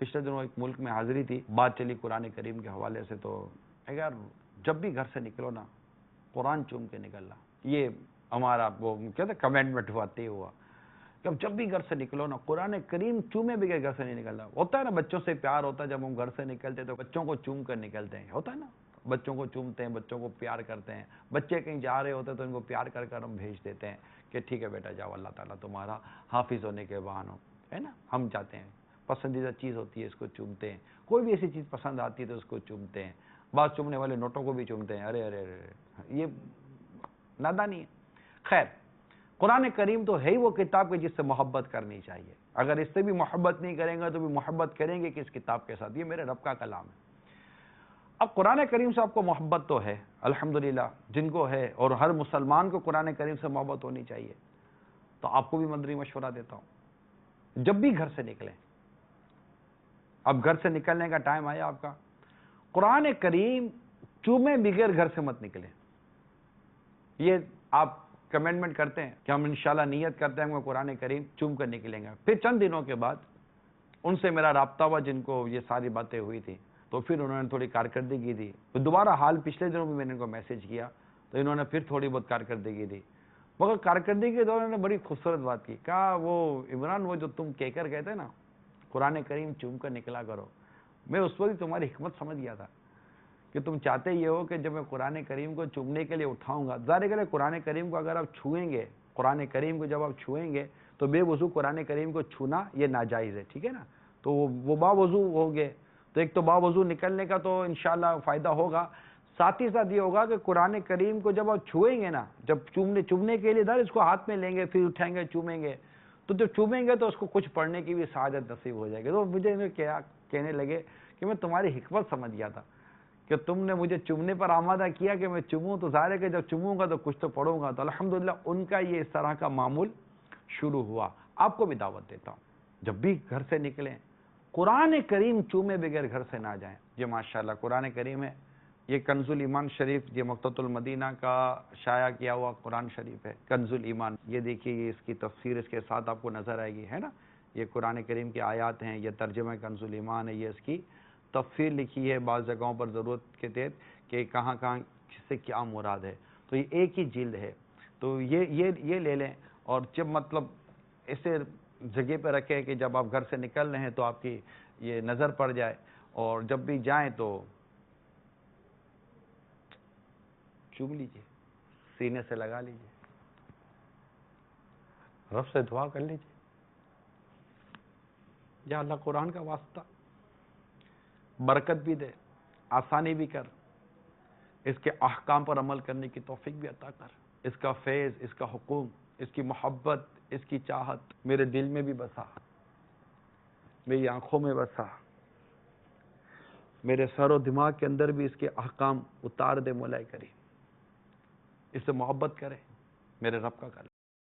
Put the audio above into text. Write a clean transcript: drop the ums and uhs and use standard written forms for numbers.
پچھلے دنوں ایک ملک میں حاضری تھی، بات چلی قرآن کریم کے حوالے سے، تو یار جب بھی گھر سے نکلو نا قرآن چوم کے نکلنا، یہ ہمارا وہ کہتے ہیں کمنٹمنٹ ہوا، طے ہوا کہ جب بھی گھر سے نکلو نا قرآن کریم چومے بغیر گھر سے نہیں نکلنا۔ ہوتا ہے نا بچوں سے پیار ہوتا ہے، جب ہم گھر سے نکلتے تو بچوں کو چوم کر نکلتے ہیں، ہوتا ہے نا، بچوں کو چومتے ہیں، بچوں کو پیار کرتے ہیں، بچے کہیں جا رہے ہوتے ہیں تو ان کو پیار کر کر ہم بھیج دیتے ہیں کہ ٹھیک ہے بیٹا جاؤ، اللہ تعالیٰ تمہارا حافظ ہونے کے بہان ہو، ہے نا، ہم جاتے ہیں، پسندیدہ چیز ہوتی ہے اس کو چومتے ہیں، کوئی بھی ایسی چیز پسند آتی ہے تو اس کو چومتے ہیں، بعض چومنے والے نوٹوں کو بھی چومتے ہیں، ارے ارے ارے، یہ نادانی ہے۔ خیر، قرآن کریم تو ہے ہی وہ کتاب کہ جس سے محبت کرنی چاہیے، اگر اس سے بھی محبت نہیں کریں گے تو بھی محبت کریں گے کہ اس کتاب کے ساتھ، یہ میرے رب کا کلام ہے۔ اب قرآن کریم سے آپ کو محبت تو ہے الحمدللہ، جن کو ہے، اور ہر مسلمان کو قرآن کریم سے محبت ہونی چاہیے، تو آپ کو بھی مدنی مشورہ دیتا ہوں، جب بھی گھر سے نکلیں، اب گھر سے نکلنے کا ٹائم آیا آپ کا، قرآن کریم چومے بغیر گھر سے مت نکلیں۔ یہ آپ کمنٹمنٹ کرتے ہیں کہ ہم انشاءاللہ نیت کرتے ہیں کہ قرآن کریم چوم کر نکلیں گے، پھر چند دنوں کے بعد ان سے میرا رابطہ ہوا جن کو یہ ساری باتیں ہوئی تھی، تو پھر انہوں نے تھوڑی کارکردگی دی، تو دوبارہ حال پچھلے دنوں بھی میں نے ان کو میسج کیا تو انہوں نے پھر تھوڑی بہت کارکردگی دی، مگر کارکردگی کے دوران نے بڑی خوبصورت بات کی، کہا وہ عمران وہ جو تم کہہ کر گئے تھے نا قرآن کریم چوم کر نکلا کرو، میں اس وقت تمہاری حکمت سمجھ گیا تھا کہ تم چاہتے یہ ہو کہ جب میں قرآن کریم کو چومنے کے لیے اٹھاؤں گا، ظاہر ہے قرآن کریم کو اگر آپ چھوئیں گے، قرآن کریم کو جب آپ چھوئیں گے تو بے وضو قرآن کریم کو چھونا یہ ناجائز ہے، ٹھیک ہے نا، تو وہ با وضو ہو گئے، تو ایک تو با وضو نکلنے کا تو انشاءاللہ فائدہ ہوگا، ساتھ ہی ساتھ یہ ہوگا کہ قرآن کریم کو جب آپ چھوئیں گے نا، جب چومنے کے لیے در اس کو ہاتھ میں لیں گے، پھر اٹھائیں گے چومیں گے، تو جب چومیں گے تو اس کو کچھ پڑھنے کی بھی سعادت نصیب ہو جائے گی۔ تو مجھے کیا کہنے لگے کہ میں تمہاری حکمت سمجھ گیا تھا کہ تم نے مجھے چومنے پر آمادہ کیا کہ میں چوموں، تو ظاہر ہے کہ جب چوموں گا تو کچھ تو پڑھوں گا، تو الحمدللہ ان کا یہ اس طرح کا معمول شروع ہوا۔ آپ کو بھی دعوت دیتا ہوں جب بھی گھر سے نکلیں قرآن کریم چومے بغیر گھر سے نہ جائیں۔ یہ ماشاءاللہ قرآن کریم ہے، یہ کنز الایمان شریف، یہ مکتبۃ المدینہ کا شائع کیا ہوا قرآن شریف ہے، کنز الایمان، یہ دیکھیے، یہ اس کی تفسیر اس کے ساتھ آپ کو نظر آئے گی، ہے نا، یہ قرآن کریم کی آیات ہیں، یہ ترجمہ کنز الایمان ہے، یہ اس کی تفسیر لکھی ہے بعض جگہوں پر ضرورت کے تحت کہ کہاں کہاں کس سے کیا مراد ہے، تو یہ ایک ہی جلد ہے، تو یہ لے لیں، اور جب مطلب اسے جگہ پہ رکھیں کہ جب آپ گھر سے نکل رہے ہیں تو آپ کی یہ نظر پڑ جائے، اور جب بھی جائیں تو چوم لیجئے، سینے سے لگا لیجئے، رب سے دعا کر لیجئے، یا اللہ قرآن کا واسطہ برکت بھی دے، آسانی بھی کر، اس کے احکام پر عمل کرنے کی توفیق بھی عطا کر، اس کا فیض، اس کا حکم، اس کی محبت، اس کی چاہت میرے دل میں بھی بسا، میری آنکھوں میں بسا، میرے سر و دماغ کے اندر بھی اس کے احکام اتار دے مولا کریم، اس سے محبت کرے، میرے رب کا کلام۔